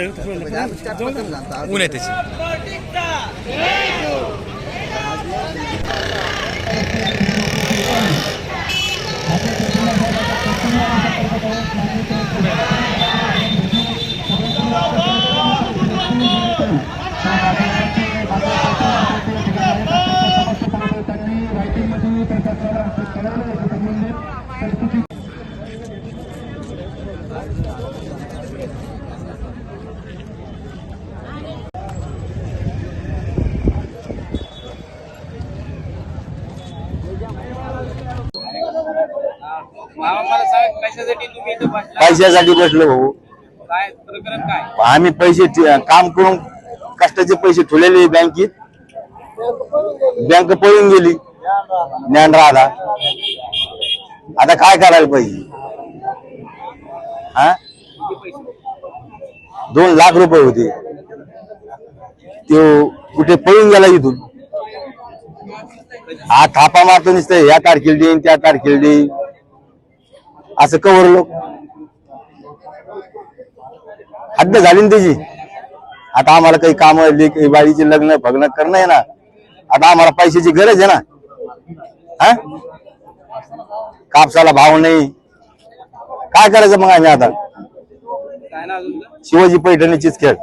ऊन आहे त्याची. पैशासाठी बसलो भाऊ. आम्ही पैसे काम करून कष्टाचे पैसे ठेवलेले बँकेत, बँक पळून गेली ज्ञान राहता. आता काय करायला पाहिजे? हा, 2 लाख रुपये होते, तो कुठे पळून गेला इथून. हा थापा मारतो नुसतं, या तारखेला देईन त्या तारखेला देईन असं कवर. लोक हद्द झाली ना त्याची. आता आम्हाला काही काम, बाईचे लग्न भग्न करणं आहे ना. आता आम्हाला पैशाची गरज आहे ना. हा, कापसाला भाव नाही, काय करायचं मग आम्ही आता? शिवाजी पैठणीचीच खेळ.